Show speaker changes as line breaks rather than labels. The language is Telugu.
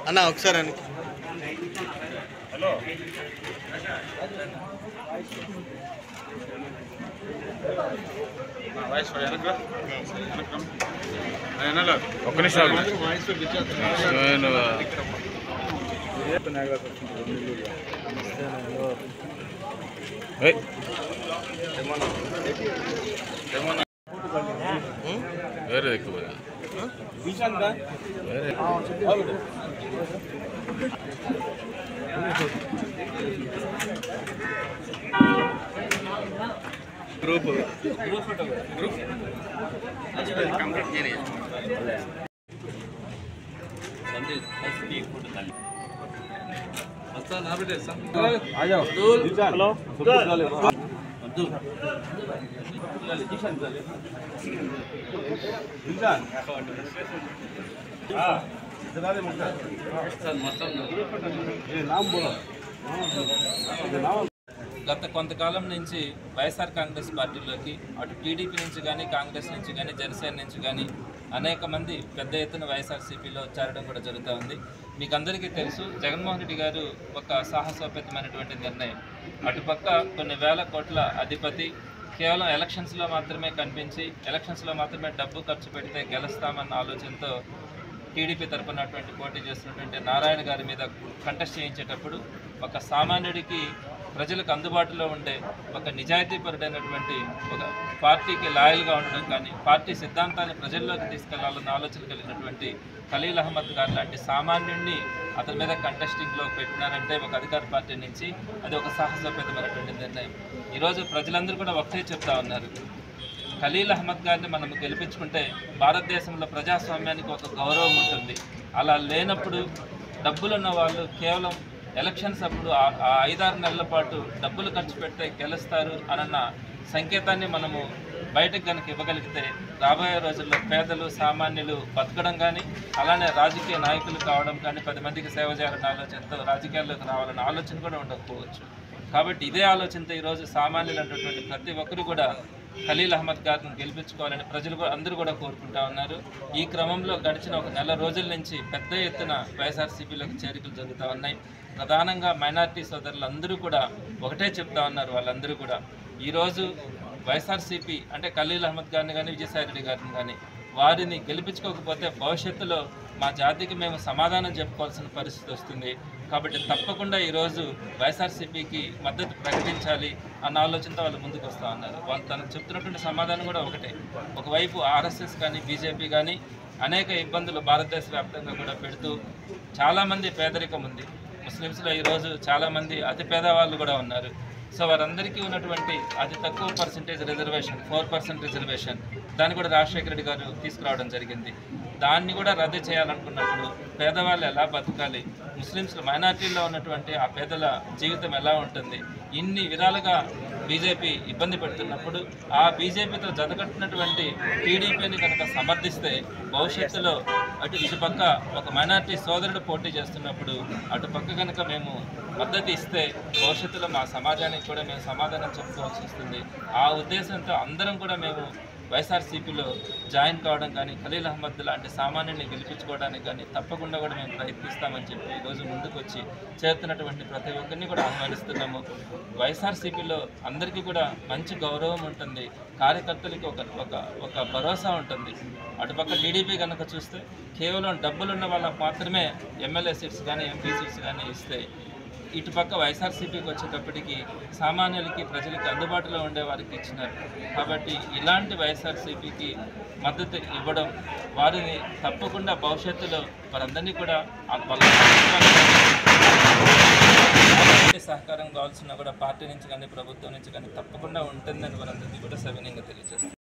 అన్నా ఒకసారి అని
హలో వాయిస్ ఒక్క నిమిషం వేరే ఎక్కువ వేరే గ్రూప్ కంప్లీట్ చేయలేదు
గత కొంతకాలం నుంచి వైఎస్ఆర్ కాంగ్రెస్ పార్టీలోకి అటు టీడీపీ నుంచి కానీ కాంగ్రెస్ నుంచి కానీ జనసేన నుంచి కానీ అనేక మంది పెద్ద ఎత్తున వైఎస్ఆర్సీపీలో చేరడం కూడా జరుగుతూ ఉంది. మీకు అందరికీ తెలుసు, జగన్మోహన్ రెడ్డి గారు ఒక సాహసోపేతమైనటువంటి నిర్ణయం, అటుపక్క కొన్ని వేల కోట్ల అధిపతి కేవలం ఎలక్షన్స్లో మాత్రమే కనిపించి ఎలక్షన్స్లో మాత్రమే డబ్బు ఖర్చు పెడితే గెలుస్తామన్న ఆలోచనతో టీడీపీ తరపునటువంటి పోటీ చేస్తున్నటువంటి నారాయణ గారి మీద కంటెస్ట్ చేయించేటప్పుడు ఒక సామాన్యుడికి ప్రజలకు అందుబాటులో ఉండే ఒక నిజాయితీపరుడైనటువంటి ఒక పార్టీకి లాయల్గా ఉండడం కానీ పార్టీ సిద్ధాంతాన్ని ప్రజల్లోకి తీసుకెళ్లాలన్న ఆలోచన కలిగినటువంటి ఖలీల్ అహ్మద్ గారు లాంటి సామాన్యుడిని అతని మీద కంటెస్టింగ్లో పెట్టినారంటే ఒక అధికార పార్టీ నుంచి అది ఒక సాహసోపేతమైనటువంటి నిర్ణయం. ఈరోజు ప్రజలందరూ కూడా ఒకటే చెప్తా ఉన్నారు, ఖలీల్ అహ్మద్ గారిని మనం గెలిపించుకుంటే భారతదేశంలో ప్రజాస్వామ్యానికి ఒక గౌరవం ఉంటుంది. అలా లేనప్పుడు డబ్బులున్న వాళ్ళు కేవలం ఎలక్షన్స్ అప్పుడు 5-6 నెలల పాటు డబ్బులు ఖర్చు పెడితే గెలుస్తారు అన్న సంకేతాన్ని మనము బయటకు కనుక ఇవ్వగలిగితే రాబోయే రోజుల్లో పేదలు సామాన్యులు బతకడం కానీ అలానే రాజకీయ నాయకులు కావడం కానీ 10 మందికి సేవ చేయాలన్న ఆలోచనతో రాజకీయాల్లోకి రావాలన్న ఆలోచన కూడా ఉండకపోవచ్చు. కాబట్టి ఇదే ఆలోచనతో ఈరోజు సామాన్యులు అన్నటువంటి ప్రతి ఒక్కరు కూడా ఖలీల్ అహ్మద్ గారిని గెలిపించుకోవాలని ప్రజలు అందరూ కూడా కోరుకుంటా ఉన్నారు. ఈ క్రమంలో గడిచిన ఒక నెల రోజుల నుంచి పెద్ద ఎత్తున వైఎస్ఆర్సీపీలోకి చేరికలు జరుగుతూ ఉన్నాయి. ప్రధానంగా మైనారిటీ సోదరులందరూ కూడా ఒకటే చెప్తా ఉన్నారు, వాళ్ళందరూ కూడా ఈరోజు వైఎస్ఆర్సీపీ అంటే ఖలీల్ అహ్మద్ గారిని కానీ విజయసాయి రెడ్డి గారిని కానీ వారిని గెలిపించుకోకపోతే భవిష్యత్తులో మా జాతికి మేము సమాధానం చెప్పుకోవాల్సిన పరిస్థితి వస్తుంది. కాబట్టి తప్పకుండా ఈరోజు వైఎస్ఆర్సీపీకి మద్దతు ప్రకటించాలి అన్న ఆలోచనతో వాళ్ళు ముందుకు వస్తూ ఉన్నారు. వాళ్ళు తనకు చెప్తున్నటువంటి సమాధానం కూడా ఒకటే, ఒకవైపు ఆర్ఎస్ఎస్ కానీ బీజేపీ కానీ అనేక ఇబ్బందులు భారతదేశ వ్యాప్తంగా కూడా పెడుతూ చాలామంది పేదరికం ఉంది. ముస్లిమ్స్లో ఈరోజు చాలామంది అతి పేదవాళ్ళు కూడా ఉన్నారు. సో వారందరికీ ఉన్నటువంటి అతి తక్కువ పర్సంటేజ్ రిజర్వేషన్ 4% రిజర్వేషన్ దాన్ని కూడా రాజశేఖర రెడ్డి గారు తీసుకురావడం జరిగింది. దాన్ని కూడా రద్దు చేయాలనుకున్నప్పుడు పేదవాళ్ళు ఎలా బతకాలి, ముస్లిమ్స్ మైనార్టీల్లో ఉన్నటువంటి ఆ పేదల జీవితం ఎలా ఉంటుంది, ఇన్ని విధాలుగా బీజేపీ ఇబ్బంది పెడుతున్నప్పుడు ఆ బీజేపీతో జతకట్టినటువంటి టీడీపీని కనుక సమర్థిస్తే భవిష్యత్తులో ఇటుపక్క ఒక మైనార్టీ సోదరుడు పోటీ చేస్తున్నప్పుడు అటుపక్క కనుక మేము మద్దతు ఇస్తే భవిష్యత్తులో మా సమాజానికి కూడా మేము సమాధానం చెప్పుకోవాల్సి వస్తుంది. ఆ ఉద్దేశంతో అందరం కూడా మేము వైఎస్ఆర్సీపీలో జాయిన్ కావడం కానీ ఖలీల్ అహ్మద్ లాంటి సామాన్యుని గెలిపించుకోవడానికి కానీ తప్పకుండా కూడా మేము ప్రయత్నిస్తామని చెప్పి ఈరోజు ముందుకు వచ్చి చేరుతున్నటువంటి ప్రతి ఒక్కరిని కూడా ఆహ్వానిస్తున్నాము. వైఎస్ఆర్సీపీలో అందరికీ కూడా మంచి గౌరవం ఉంటుంది, కార్యకర్తలకి ఒక భరోసా ఉంటుంది. అటుపక్క టీడీపీ కనుక చూస్తే కేవలం డబ్బులున్న వాళ్ళకు మాత్రమే ఎమ్మెల్యే సీట్స్ కానీ ఎంపీ సీట్స్ కానీ ఇస్తే ఇటుపక్క వైఎస్ఆర్సీపీకి వచ్చేటప్పటికి సామాన్యులకి ప్రజలకి అందుబాటులో ఉండే వారికి ఇచ్చినారు. కాబట్టి ఇలాంటి వైఎస్ఆర్సీపీకి మద్దతు ఇవ్వడం వారిని తప్పకుండా భవిష్యత్తులో వారందరినీ కూడా వాళ్ళ సహకారం కావాల్సిన కూడా పార్టీ నుంచి కానీ ప్రభుత్వం నుంచి కానీ తప్పకుండా ఉంటుందని వారందరికీ కూడా సవినయంగా తెలియజేస్తారు.